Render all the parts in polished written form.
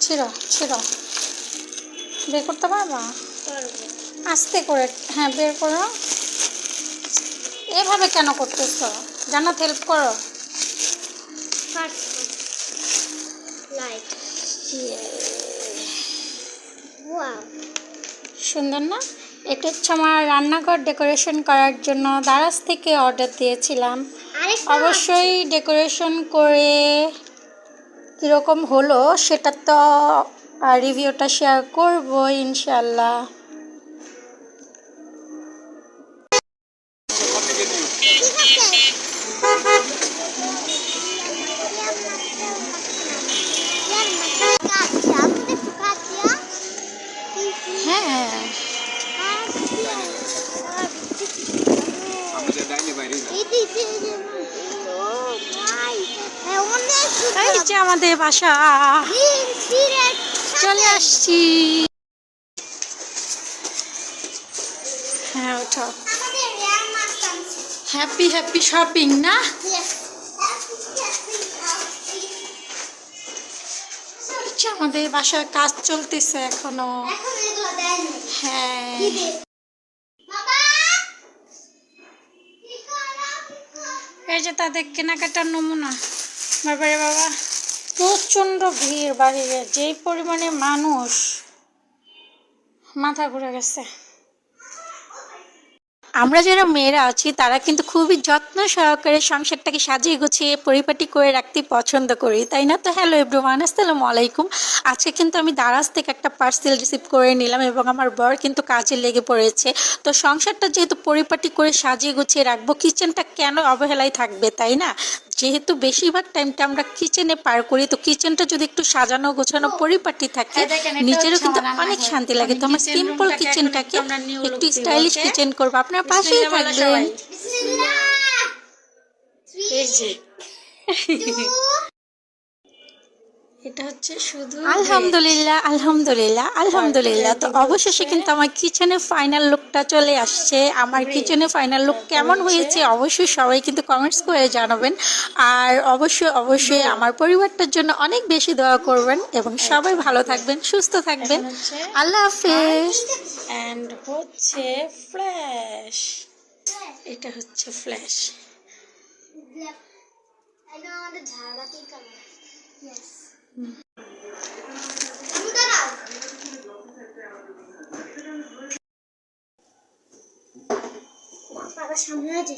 ছিড়ো ছিড়ো, বের করতে পারবা? আস্তে করে, হ্যাঁ বের করো। এভাবে কেন করতেছো? জান্নাত হেল্প করো। সুন্দর না? এটা হচ্ছে আমার রান্নাঘর ডেকোরেশন করার জন্য দারাজ থেকে অর্ডার দিয়েছিলাম। অবশ্যই ডেকোরেশন করে কীরকম হলো সেটা তো রিভিউটা শেয়ার করবো ইনশাল্লাহ। হ্যাঁ এই যে আমাদের বাসা, চলে আসছি। হ্যাঁ ওঠো। হ্যাপি হ্যাপি শপিং না? আমাদের বাসার কাজ চলতেছে এখনো। হ্যাঁ এই যে তাদের কেনাকাটার নমুনা। বাবারে বাবা, প্রচণ্ড ভিড় বাড়িয়ে, যেই পরিমাণে মানুষ, মাথা ঘুরে গেছে। আমরা যারা মেয়েরা আছি তারা কিন্তু খুবই যত্ন সহকারে সংসারটাকে সাজিয়ে গুছিয়ে পরিপাটি করে রাখতে পছন্দ করি, তাই না? তো হ্যালো এভরিওয়ান, আসসালামু আলাইকুম। আজকে কিন্তু আমি দারাজ থেকে একটা পার্সেল রিসিভ করে নিলাম এবং আমার বর কিন্তু কাজে লেগে পড়েছে। তো সংসারটা যেহেতু পরিপাটি করে সাজিয়ে গুছিয়ে রাখবো, কিচেনটা কেন অবহেলায় থাকবে, তাই না? যেহেতু বেশিরভাগ টাইমটা আমরা কিচেনে পার করি, তো কিচেনটা যদি একটু সাজানো গোছানো পরিপাটি থাকে নিজেরও কিন্তু অনেক শান্তি লাগে। তো আমার সিম্পল কিচেনটাকে একটু স্টাইলিশ কিচেন করবো, আপনার পাশেই থাকবেন। এটা হচ্ছে শুধু আলহামদুলিল্লাহ আলহামদুলিল্লাহ আলহামদুলিল্লাহ। তো অবশেষে কিন্তু আমার কিচেনের ফাইনাল লুকটা চলে আসছে। আমার কিচেনের ফাইনাল লুক কেমন হয়েছে অবশ্যই সবাই কিন্তু কমেন্টস করে জানাবেন। আর অবশ্যই অবশ্যই আমার পরিবারটার জন্য অনেক বেশি দোয়া করবেন এবং সবাই ভালো থাকবেন, সুস্থ থাকবেন। আল্লাহ হাফেজ। অ্যান্ড হচ্ছে ফ্ল্যাশ, এটা হচ্ছে ফ্ল্যাশ। সামনে আছে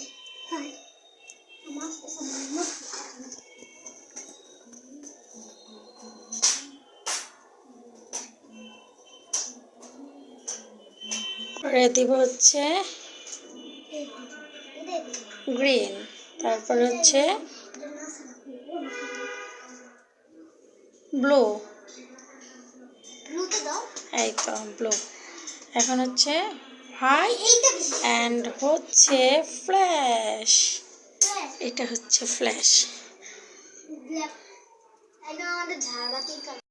পরে দিব হচ্ছে গ্রিন, তারপর হচ্ছে ব্লু, এই তো ব্লু। এখন হচ্ছে হোয়াইট অ্যান্ড হচ্ছে ফ্ল্যাশ, এটা হচ্ছে ফ্ল্যাশ।